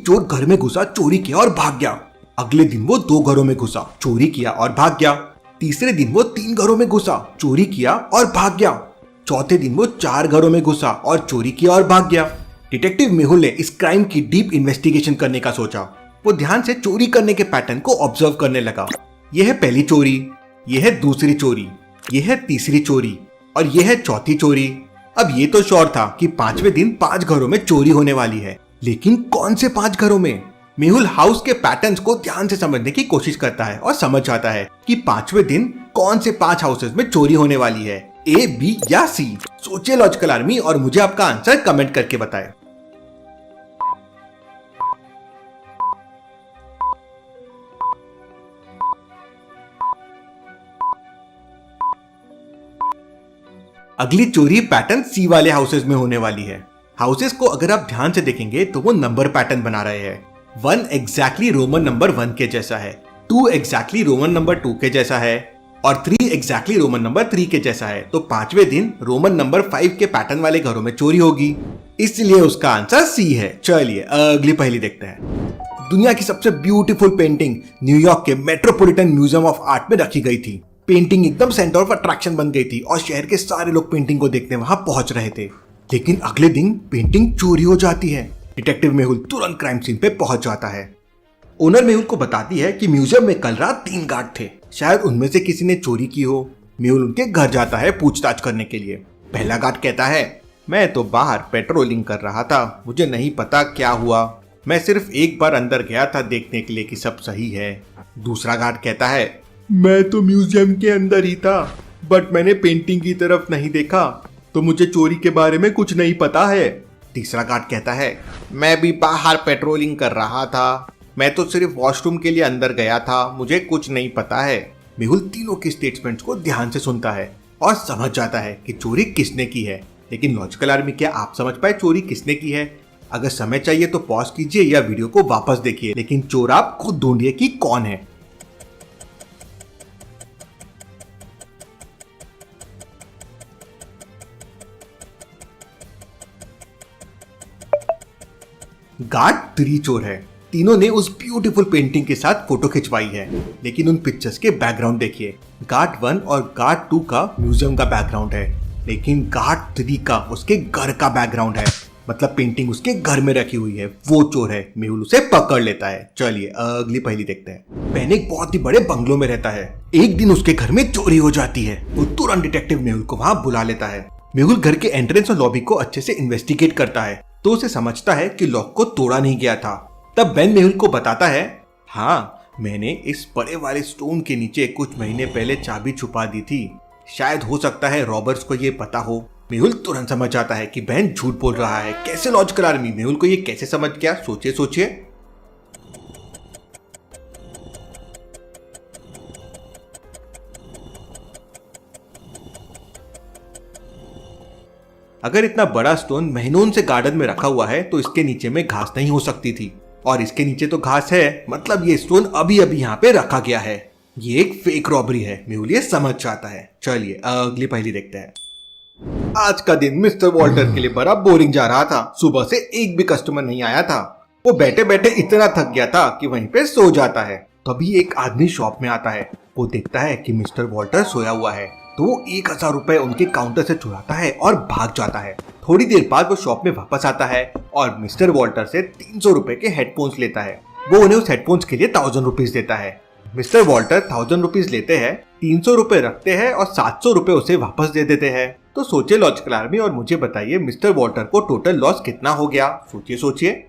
चोर घर में घुसा, चोरी किया और भाग गया। अगले दिन वो 2 घरों में घुसा, चोरी किया और भाग गया। तीसरे दिन वो 3 घरों में घुसा, चोरी किया और भाग गया। चौथे दिन वो 4 घरों में घुसा और चोरी किया और भाग गया। डिटेक्टिव मेहुल ने इस क्राइम की डीप इन्वेस्टिगेशन करने का सोचा। वो ध्यान से चोरी करने के पैटर्न को ऑब्जर्व करने लगा। यह है पहली चोरी, यह है दूसरी चोरी, यह है तीसरी चोरी और यह है चौथी चोरी। अब ये तो श्योर था कि 5वें दिन 5 घरों में चोरी होने वाली है, लेकिन कौन से 5 घरों में? मेहुल हाउस के पैटर्न्स को ध्यान से समझने की कोशिश करता है और समझ जाता है कि 5वें दिन कौन से 5 हाउसेस में चोरी होने वाली है, ए, बी या सी। सोचिए लॉजिकल आर्मी और मुझे आपका आंसर कमेंट करके बताएं। अगली चोरी पैटर्न सी वाले हाउसेस में होने वाली है। हाउसेस को अगर आप ध्यान से देखेंगे तो वो नंबर पैटर्न बना रहे हैं। 1 एग्जैक्टली रोमन नंबर 1 के जैसा है, 2 एग्जैक्टली रोमन नंबर 2 के जैसा है और 3 एग्जैक्टली रोमन नंबर 3 के जैसा है। तो 5वें दिन रोमन नंबर 5 के पैटर्न वाले घरों में चोरी होगी, इसलिए उसका आंसर सी है। चलिए अगली पहेली देखते हैं। दुनिया की सबसे ब्यूटीफुल पेंटिंग न्यूयॉर्क के मेट्रोपॉलिटन म्यूजियम ऑफ आर्ट में रखी गई थी। पेंटिंग एकदम सेंटर ऑफ अट्रैक्शन बन गई थी और शहर के सारे लोग पेंटिंग को देखने वहां पहुंच रहे थे। लेकिन अगले दिन पेंटिंग चोरी हो जाती है। डिटेक्टिव मेहुल तुरंत क्राइम सीन पे पहुंच जाता है। ओनर मेहुल को बताती है कि म्यूजियम में कल रात 3 गार्ड थे, शायद उनमें से किसी ने चोरी की हो। मेहुल उनके घर जाता है पूछताछ करने के लिए। पहला गार्ड कहता है, मैं तो बाहर पेट्रोलिंग कर रहा था, मुझे नहीं पता क्या हुआ, मैं सिर्फ एक बार अंदर गया था देखने के लिए कि सब सही है। दूसरा गार्ड कहता है, मैं तो म्यूजियम के अंदर ही था, बट मैंने पेंटिंग की तरफ नहीं देखा, तो मुझे चोरी के बारे में कुछ नहीं पता है। तीसरा गार्ड कहता है, मैं भी बाहर पेट्रोलिंग कर रहा था, मैं तो सिर्फ वॉशरूम के लिए अंदर गया था, मुझे कुछ नहीं पता है। मेहुल तीनों के स्टेटमेंट्स को ध्यान से सुनता है और समझ जाता है कि चोरी किसने की है। लेकिन लॉजिकल आर्मी, क्या आप समझ पाए चोरी किसने की है? अगर समय चाहिए तो पॉज कीजिए या वीडियो को वापस देखिए, लेकिन चोर आप खुद ढूंढिए कि कौन है। गार्ड 3 चोर है। तीनों ने उस ब्यूटीफुल पेंटिंग के साथ फोटो खिंचवाई है, लेकिन उन पिक्चर्स के बैकग्राउंड देखिए। गार्ड 1 और गार्ड 2 का म्यूजियम का बैकग्राउंड है, लेकिन गार्ड 3 का उसके घर का बैकग्राउंड है, मतलब पेंटिंग उसके घर में रखी हुई है। वो चोर है। मेहुल उसे पकड़ लेता है। चलिए अगली पहेली देखते हैं। पैन एक बहुत ही बड़े बंगलों में रहता है। एक दिन उसके घर में चोरी हो जाती है। वो तुरंत डिटेक्टिव मेहुल को वहां बुला लेता है। मेहुल घर के एंट्रेंस और लॉबी को अच्छे से इन्वेस्टिगेट करता है, तो उसे समझता है कि लॉक को तोड़ा नहीं गया था। तब बेन मेहुल को बताता है, हाँ, मैंने इस बड़े वाले स्टोन के नीचे कुछ महीने पहले चाबी छुपा दी थी, शायद हो सकता है रॉबर्स को ये पता हो। मेहुल तुरंत समझ जाता है कि बेन झूठ बोल रहा है। कैसे लॉजिकल आर्मी, मेहुल को ये कैसे समझ गया? सोचिए सोचिए। अगर इतना बड़ा स्टोन महीनों से गार्डन में रखा हुआ है तो इसके नीचे में घास नहीं हो सकती थी, और इसके नीचे तो घास है, मतलब ये स्टोन अभी अभी यहाँ पे रखा गया है। ये एक फेक रॉबरी है। मेहुल ये समझ जाता है। चलिए अगली पहेली देखते हैं। आज का दिन मिस्टर वॉल्टर के लिए बड़ा बोरिंग जा रहा था। सुबह से एक भी कस्टमर नहीं आया था। वो बैठे बैठे इतना थक गया था कि वहीं पे सो जाता है। तभी एक आदमी शॉप में आता है। वो देखता है कि मिस्टर वॉल्टर सोया हुआ है, तो वो 1000 रुपए उनके काउंटर से चुराता है और भाग जाता है। थोड़ी देर बाद वो शॉप में वापस आता है और मिस्टर वॉल्टर से 300 रुपए के हेडफोन्स लेता है। वो उन्हें उस हेडफोन्स के लिए 1000 रुपीज देता है। मिस्टर वॉल्टर 1000 रुपीज लेते हैं, 300 रुपए रखते हैं और 700 रुपए उसे वापस दे देते हैं। तो सोचिए लॉजिकल आर्मी और मुझे बताइए मिस्टर वॉल्टर को टोटल लॉस कितना हो गया? सोचिए सोचिए।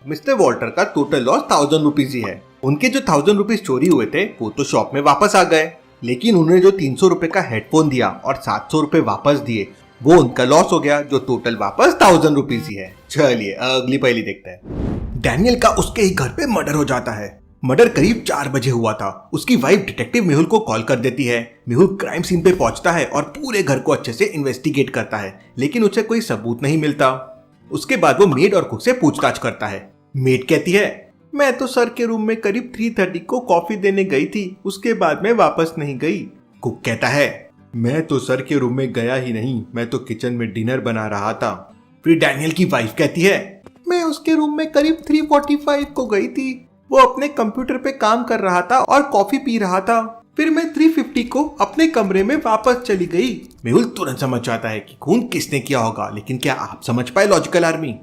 मिस्टर वॉल्टर का टोटल लॉस 1000 रुपीज ही है। उनके जो 1000 रुपीज चोरी हुए थे वो तो शॉप में वापस आ गए, लेकिन उन्होंने जो 300 रुपए का हेडफोन दिया और 700 रुपए वापस दिए, वो उनका लॉस हो गया, जो टोटल वापस 1000 रुपीज ही है। चलिए अगली पहेली देखते हैं। डैनियल का उसके ही घर पे मर्डर हो जाता है। मर्डर करीब 4 बजे हुआ था। उसकी वाइफ डिटेक्टिव मेहुल को कॉल कर देती है। मेहुल क्राइम सीन पे पहुंचता है और पूरे घर को अच्छे से इन्वेस्टिगेट करता है, लेकिन उसे कोई सबूत नहीं मिलता। उसके बाद वो मेड और कुक से पूछताछ करता है। मेड कहती है, मैं तो सर के रूम में करीब 3:30 को कॉफी देने गई थी, उसके बाद मैं वापस नहीं गई। कुक कहता है, मैं तो सर के रूम में गया ही नहीं, मैं तो किचन में डिनर बना रहा था। फिर डैनियल की वाइफ कहती है, मैं उसके रूम में करीब 3:45 को गई थी। वो अपने कंप्यूटर पे काम कर रहा था और कॉफी पी रहा था। फिर मैं 3:50 को अपने कमरे में वापस चली गई। मेहुल तुरंत समझ जाता है कि खून किसने किया होगा, लेकिन क्या आप समझ पाए लॉजिकल आर्मी?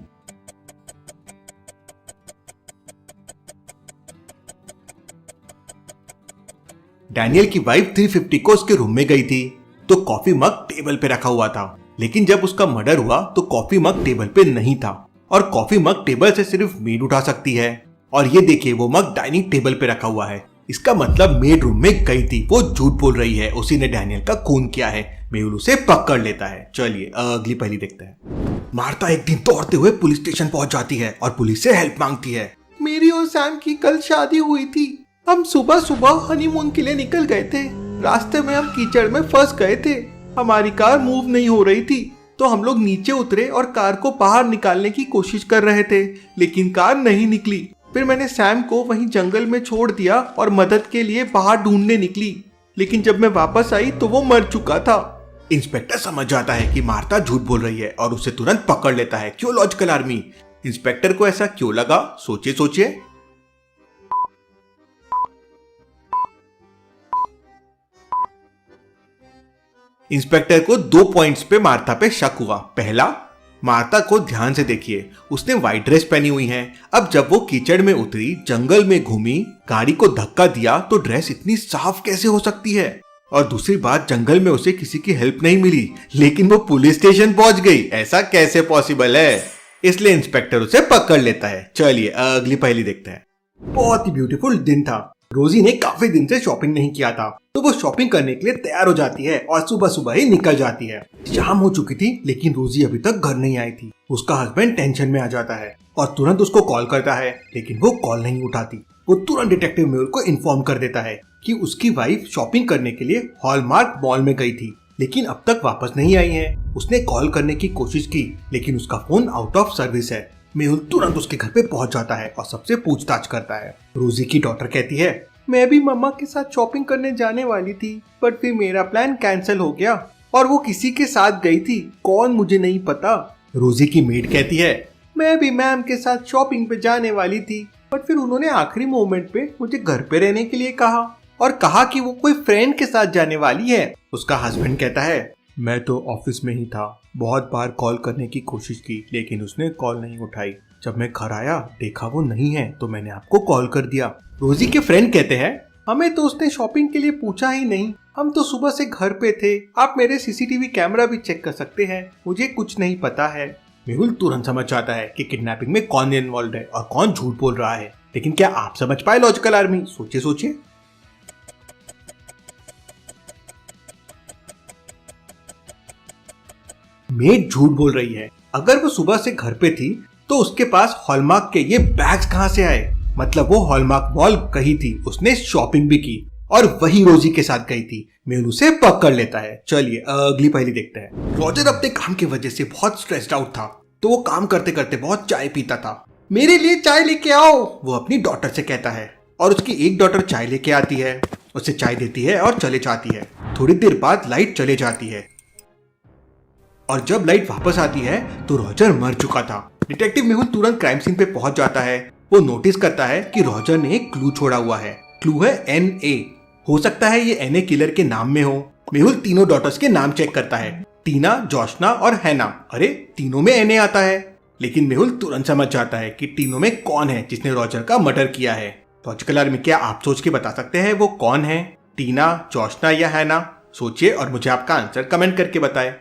डैनियल की वाइफ 3:50 को उसके रूम में गई थी तो कॉफी मग टेबल पे रखा हुआ था, लेकिन जब उसका मर्डर हुआ तो कॉफी मग टेबल पे नहीं था और कॉफी मग टेबल से सिर्फ मेड उठा सकती है। और ये देखिए वो मग डाइनिंग टेबल पे रखा हुआ है, इसका मतलब मेड रूम में गई थी। वो झूठ बोल रही है, उसी ने डैनियल का खून किया है। मेहुल उसे पकड़ लेता है। चलिए अगली पहली देखते हैं। मार्था एक दिन दौड़ते हुए पुलिस स्टेशन पहुंच जाती है और पुलिस से हेल्प मांगती है। मेरी और सैम की कल शादी हुई थी। हम सुबह सुबह हनीमून के लिए निकल गए थे। रास्ते में हम कीचड़ में फंस गए थे। हमारी कार मूव नहीं हो रही थी तो हम लोग नीचे उतरे और कार को बाहर निकालने की कोशिश कर रहे थे, लेकिन कार नहीं निकली। फिर मैंने सैम को वहीं जंगल में छोड़ दिया और मदद के लिए बाहर ढूंढने निकली, लेकिन जब मैं वापस आई तो वो मर चुका था। इंस्पेक्टर समझ जाता है कि मार्था झूठ बोल रही है और उसे तुरंत पकड़ लेता है। क्यों लॉजिकल आर्मी? इंस्पेक्टर को ऐसा क्यों लगा? सोचिए सोचिए। इंस्पेक्टर को 2 पॉइंट्स पे मार्था पे शक हुआ। पहला, मार्था को ध्यान से देखिए, उसने व्हाइट ड्रेस पहनी हुई है। अब जब वो कीचड़ में उतरी, जंगल में घूमी, गाड़ी को धक्का दिया तो ड्रेस इतनी साफ कैसे हो सकती है? और दूसरी बात, जंगल में उसे किसी की हेल्प नहीं मिली, लेकिन वो पुलिस स्टेशन पहुंच गई। ऐसा कैसे पॉसिबल है? इसलिए इंस्पेक्टर उसे पकड़ लेता है। चलिए अगली पहेली देखते हैं। बहुत ही ब्यूटीफुल दिन था। रोजी ने काफी दिन से शॉपिंग नहीं किया था तो वो शॉपिंग करने के लिए तैयार हो जाती है और सुबह सुबह ही निकल जाती है। शाम हो चुकी थी लेकिन रोजी अभी तक घर नहीं आई थी। उसका हस्बैंड टेंशन में आ जाता है और तुरंत उसको कॉल करता है, लेकिन वो कॉल नहीं उठाती। वो तुरंत डिटेक्टिव मेहुल को इन्फॉर्म कर देता है कि उसकी वाइफ शॉपिंग करने के लिए हॉलमार्क मॉल में गई थी, लेकिन अब तक वापस नहीं आई है। उसने कॉल करने की कोशिश की लेकिन उसका फोन आउट ऑफ सर्विस है। मेहुल तुरंत उसके घर पे पहुंच जाता है और सबसे पूछताछ करता है। रोजी की डॉटर कहती है, मैं भी मम्मा के साथ शॉपिंग करने जाने वाली थी, बट फिर मेरा प्लान कैंसिल हो गया और वो किसी के साथ गई थी, कौन मुझे नहीं पता। रोजी की मेड कहती है, मैं भी मैम के साथ शॉपिंग पे जाने वाली थी, बट फिर उन्होंने आखिरी मोमेंट पे मुझे घर पे रहने के लिए कहा और कहा कि वो कोई फ्रेंड के साथ जाने वाली है। उसका हस्बैंड कहता है, मैं तो ऑफिस में ही था, बहुत बार कॉल करने की कोशिश की लेकिन उसने कॉल नहीं उठाई। जब मैं घर आया देखा वो नहीं है तो मैंने आपको कॉल कर दिया। रोजी के फ्रेंड कहते हैं, हमें तो उसने शॉपिंग के लिए पूछा ही नहीं, हम तो सुबह से घर पे थे। आप मेरे सीसीटीवी कैमरा भी चेक कर सकते हैं, मुझे कुछ नहीं पता है। मेहुल तुरंत समझ जाता है कि किडनैपिंग में कौन इन्वॉल्व है और कौन झूठ बोल रहा है, लेकिन क्या आप समझ पाए लॉजिकल आर्मी? सोचिए सोचिए। मेड झूठ बोल रही है। अगर वो सुबह से घर पे थी तो उसके पास हॉलमार्क के ये बैग्स कहां से आए? मतलब वो हॉलमार्क मॉल गई थी, उसने शॉपिंग भी की और वही रोजी के साथ गई थी। मेहुल उसे पकड़ लेता है। चलिए अगली पहेली देखते हैं। रॉजर अपने काम की वजह से बहुत स्ट्रेस्ड आउट था तो वो काम करते करते बहुत चाय पीता था। मेरे लिए चाय लेके आओ, वो अपनी डॉटर से कहता है और उसकी एक डॉटर चाय लेके आती है, उसे चाय देती है और चले जाती है। थोड़ी देर बाद लाइट चले जाती है और जब लाइट वापस आती है तो रॉजर मर चुका था। डिटेक्टिव मेहुल तुरंत क्राइम सीन पे पहुंच जाता है। वो नोटिस करता है कि रॉजर ने एक क्लू छोड़ा हुआ है। क्लू है NA। हो सकता है ये NA किलर के नाम में हो। मेहुल तीनों डॉटर्स के नाम चेक करता है, टीना, जोशना और हैना। अरे तीनों में NA आता है, लेकिन मेहुल तुरंत समझ जाता है कि तीनों में कौन है जिसने रॉजर का मर्डर किया है। लॉजिकल आर्मी, क्या आप सोच के बता सकते हैं वो कौन है? टीना, जोशना या हैना? सोचिए और मुझे आपका आंसर कमेंट करके बताएं।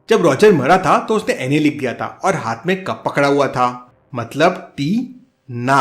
जब रॉजर मरा था तो उसने NA लिख दिया था और हाथ में कप पकड़ा हुआ था, मतलब टी ना।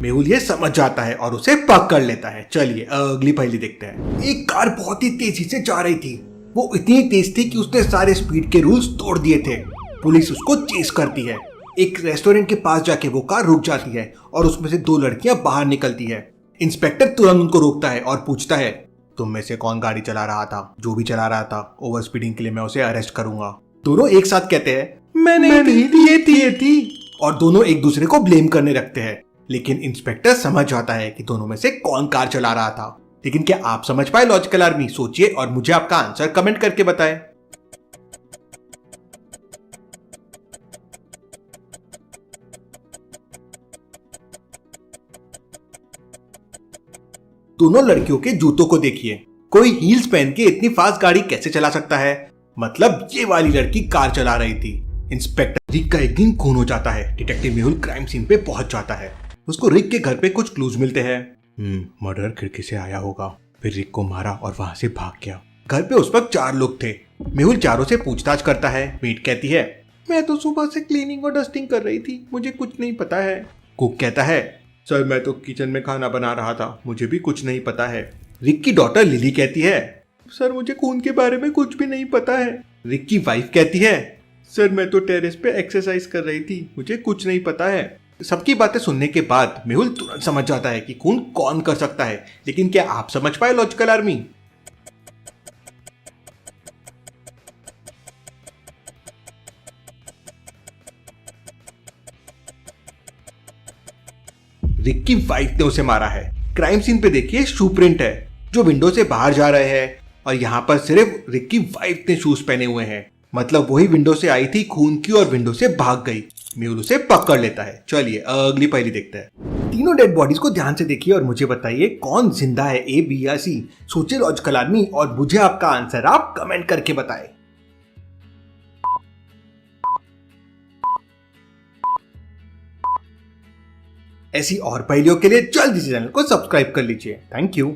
मेहुल ये समझ जाता है और उसे पकड़ लेता है। चलिए अगली पहेली देखते हैं। एक कार बहुत ही तेजी से जा रही थी। वो इतनी तेज थी कि उसने सारे स्पीड के रूल्स तोड़ दिए थे। पुलिस उसको चेस करती है। एक रेस्टोरेंट के पास जाके वो कार रुक जाती है और उसमें से 2 लड़कियां बाहर निकलती है। इंस्पेक्टर तुरंत उनको रोकता है और पूछता है, तुम में से कौन गाड़ी चला रहा था? जो भी चला रहा था, ओवर स्पीडिंग के लिए मैं उसे अरेस्ट करूंगा। दोनों एक साथ कहते हैं, मैं नहीं थी। और दोनों एक दूसरे को ब्लेम करने लगते हैं। लेकिन इंस्पेक्टर समझ जाता है कि दोनों में से कौन कार चला रहा था। लेकिन क्या आप समझ पाए लॉजिकल आर्मी? सोचिए और मुझे आपका आंसर कमेंट करके बताएं। दोनों लड़कियों के जूतों को देखिए। कोई हील्स पहन के इतनी फास्ट गाड़ी कैसे चला सकता है? मतलब ये वाली लड़की कार चला रही थी। इंस्पेक्टर रिक का एक दिन खून हो जाता है। डिटेक्टिव मेहुल क्राइम सीन पे पहुंच जाता है। उसको रिक के घर पे कुछ क्लूज मिलते हैं। मर्डर खिड़की से आया होगा, फिर रिक को मारा और वहां से भाग गया। घर पे उस वक्त 4 लोग थे। मेहुल चारों से पूछताछ करता है। मीट कहती है, मैं तो सुबह से क्लीनिंग और डस्टिंग कर रही थी, मुझे कुछ नहीं पता है। कुक कहता है, सर मैं तो किचन में खाना बना रहा था, मुझे भी कुछ नहीं पता है। रिक की डॉटर लिली कहती है, सर मुझे खून के बारे में कुछ भी नहीं पता है। रिक की वाइफ कहती है, सर मैं तो टेरेस पे एक्सरसाइज कर रही थी, मुझे कुछ नहीं पता है। सबकी बातें सुनने के बाद मेहुल तुरंत समझ जाता है कि खून कौन कर सकता है। लेकिन क्या आप समझ पाए लॉजिकल आर्मी? रिक की वाइफ ने उसे मारा है। क्राइम सीन पे देखिए शू प्रिंट है जो विंडो से बाहर जा रहे हैं और यहाँ पर सिर्फ रिक की वाइफ ने शूज पहने हुए हैं। मतलब वही विंडो से आई थी खून की और विंडो से भाग गई। मेहुल उसे पकड़ लेता है। चलिए अगली पहेली देखते हैं। तीनों डेड बॉडीज को ध्यान से देखिए और मुझे बताइए कौन जिंदा है, ए, बी या सी। सोचिए लॉजिकल आर्मी और मुझे आपका आंसर आप कमेंट करके बताएं। ऐसी और पहेलियों के लिए जल्दी से चैनल को सब्सक्राइब कर लीजिए। Thank you.